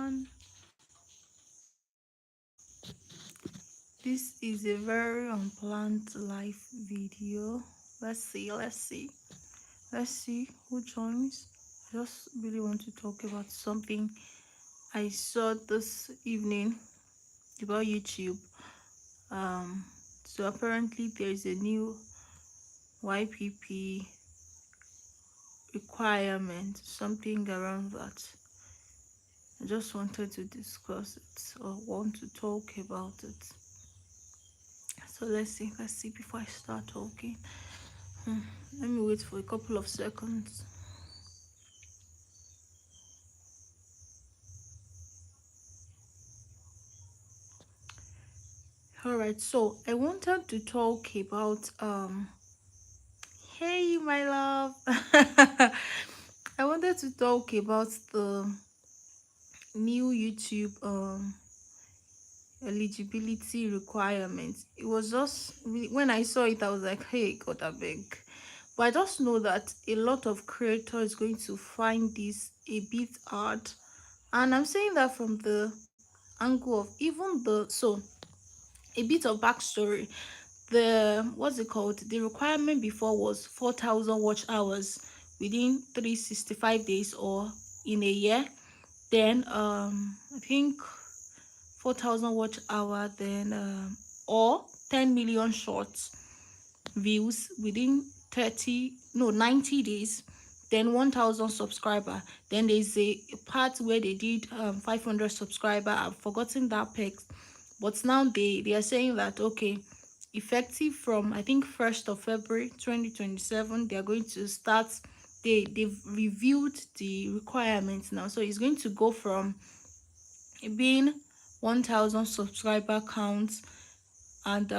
everyone. This is a very unplanned live video. Let's see who joins. I just really want to talk about something I saw this evening about YouTube. Um, so apparently there is a new YPP requirement, something around that. I just wanted to discuss it or want to talk about it. So let's see before I start talking. Hmm, Let me wait for a couple of seconds. All right, so I wanted to talk about hey my love. I wanted to talk about the new YouTube eligibility requirements. It was just really, when I saw it, I was like, hey, God, I beg. But I just know that a lot of creators going to find this a bit hard. And I'm saying that from the angle of even a bit of backstory. The what's it called? The requirement before was 4,000 watch hours within 365 days or in a year. Then I think 4,000 watch hour, then or 10 million shorts views within 90 days, then 1,000 subscriber. Then there's a part where they did 500 subscriber. I've forgotten that pex, but now they are saying that okay, effective from I think 1st of February 2027, they are going to start. They've reviewed the requirements now, so it's going to go from being 1,000 subscriber counts and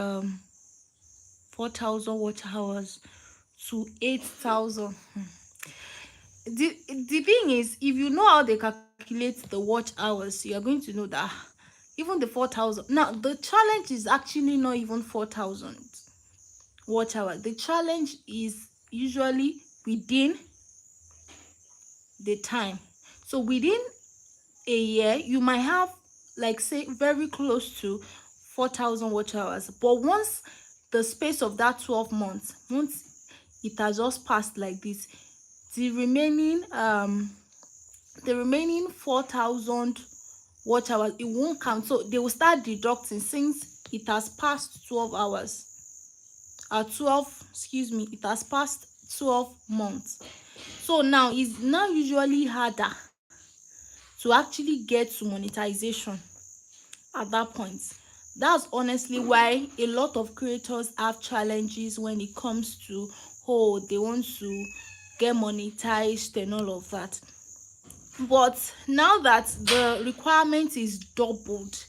4,000 watch hours to 8,000. The thing is, if you know how they calculate the watch hours, you are going to know that even the 4,000. Now, the challenge is actually not even 4,000 watch hours. The challenge is usually within the time. So within a year, you might have, like, say, very close to 4,000 watch hours. But once the space of that 12 months, once it has just passed like this, the remaining 4,000 watch hours, it won't count. So they will start deducting since it has passed 12 hours. 12, excuse me, it has passed 12 months. So now it's now usually harder to actually get to monetization at that point. That's honestly why a lot of creators have challenges when it comes to, oh, they want to get monetized and all of that. But now that the requirement is doubled,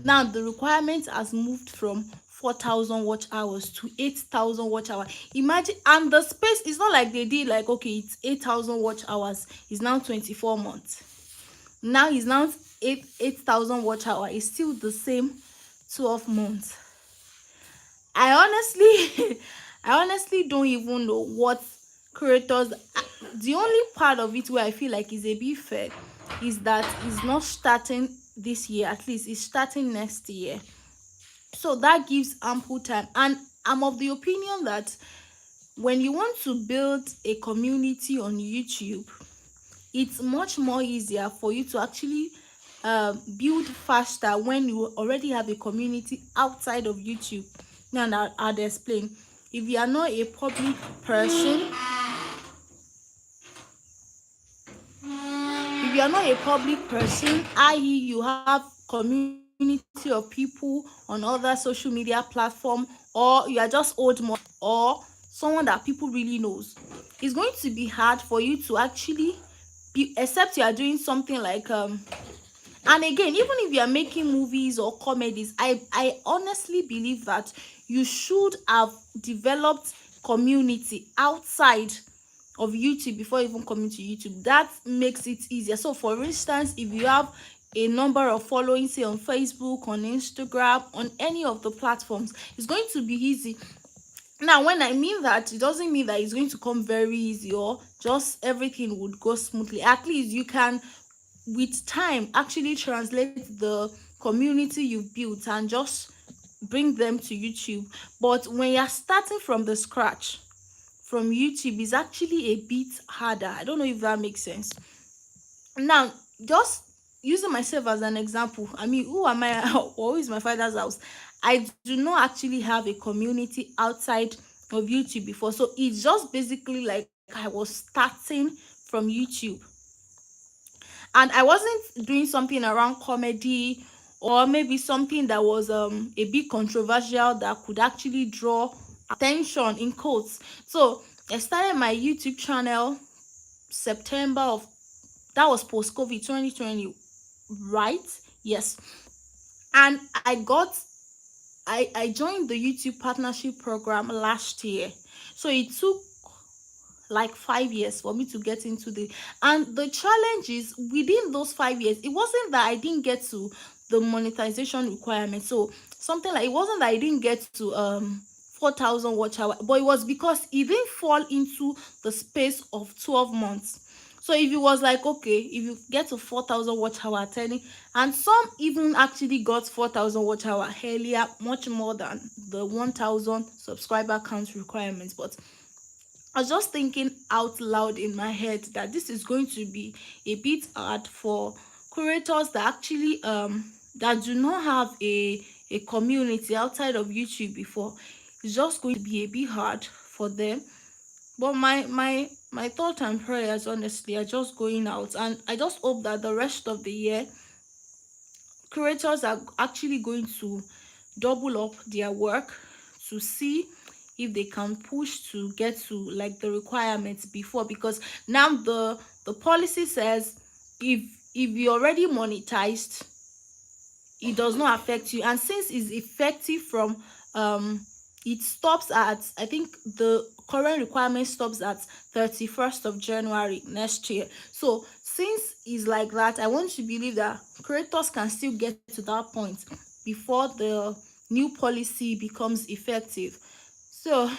now the requirement has moved from 4,000 watch hours to 8,000 watch hours. Imagine, and the space is not like they did like, okay, it's 8,000 watch hours, it's now 24 months. Now it's now 8,000 watch hour. It's still the same 12 months. I honestly I honestly don't even know what creators. The only part of it where I feel like is a bit fair is that it's not starting this year. At least it's starting next year, so that gives ample time. And I'm of the opinion that when you want to build a community on YouTube, it's much more easier for you to actually build faster when you already have a community outside of YouTube. Now I'll explain. If you are not a public person, i.e. you have community of people on other social media platform, or you are just old money, or someone that people really knows, it's going to be hard for you to actually be, except you are doing something like and again, even if you are making movies or comedies, I honestly believe that you should have developed community outside of YouTube before even coming to YouTube. That makes it easier. So for instance, if you have a number of following, say on Facebook, on Instagram, on any of the platforms, it's going to be easy. Now when I mean that, it doesn't mean that it's going to come very easy or just everything would go smoothly. At least you can with time actually translate the community you've built and just bring them to YouTube. But when you're starting from the scratch from YouTube, is actually a bit harder. I don't know if that makes sense. Now, just using myself as an example, I mean, who am I or who is my father's house? I do not actually have a community outside of YouTube before. So it's just basically like I was starting from YouTube. And I wasn't doing something around comedy or maybe something that was a bit controversial that could actually draw attention in quotes. So I started my YouTube channel September of, that was post COVID 2020, right? Yes. And I joined the YouTube partnership program last year. So it took like 5 years for me to get into the, and the challenge is within those 5 years, it wasn't that I didn't get to the monetization requirement. So something like, it wasn't that I didn't get to 4,000 watch hour, but it was because it didn't fall into the space of 12 months. So if it was like, okay, if you get to 4,000 watch hour attending, and some even actually got 4,000 watch hour earlier, much more than the 1,000 subscriber count requirements. But I was just thinking out loud in my head that this is going to be a bit hard for creators that actually that do not have a community outside of YouTube before. It's just going to be a bit hard for them. But my thought and prayers honestly are just going out, and I just hope that the rest of the year creators are actually going to double up their work to see if they can push to get to like the requirements before, because now the policy says if you already monetized, it does not affect you. And since it's effective from um it stops at, I think the current requirement stops at 31st of January next year. So since it's like that, I want to believe that creators can still get to that point before the new policy becomes effective. So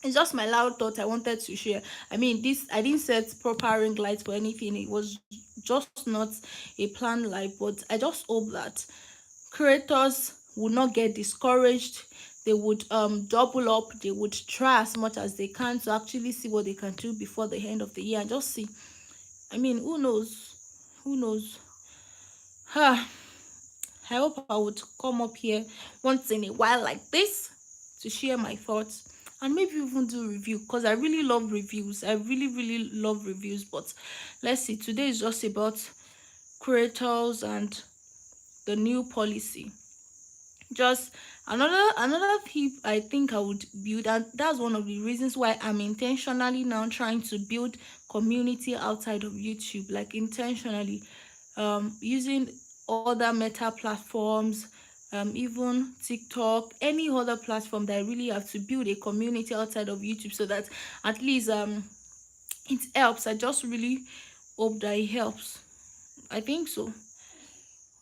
it's just my loud thought I wanted to share. I mean, this, I didn't set proper ring lights for anything. It was just not a planned life. But I just hope that creators would not get discouraged. They would double up. They would try as much as they can to actually see what they can do before the end of the year and just see. I mean, who knows? Who knows? I hope I would come up here once in a while like this to share my thoughts and maybe even do review, because I really love reviews. I really love reviews. But let's see, today is just about creators and the new policy. Just another tip I think I would build, and that's one of the reasons why I'm intentionally now trying to build community outside of YouTube, like intentionally using other meta platforms, even TikTok, any other platform that I really have to build a community outside of YouTube, so that at least it helps. I just really hope that it helps. I think so.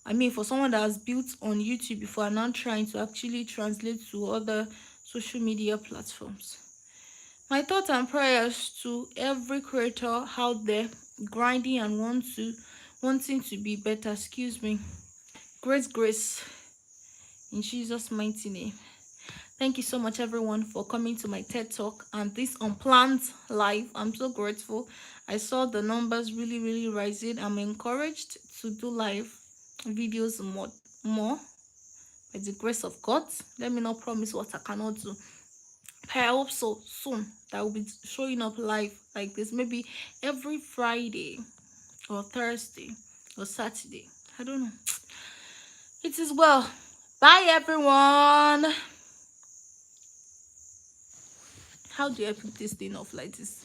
I mean, for someone that has built on YouTube before and now trying to actually translate to other social media platforms. My thoughts and prayers to every creator out there grinding and wanting to be better. Excuse me. Great grace in Jesus' mighty name. Thank you so much, everyone, for coming to my TED Talk and this unplanned live. I'm so grateful. I saw the numbers really rising. I'm encouraged to do live videos more by the grace of God. Let me not promise what I cannot do. I hope so soon that I will be showing up live like this, maybe every Friday or Thursday or Saturday. I don't know. It is well. Bye, everyone. How do I put this thing off like this?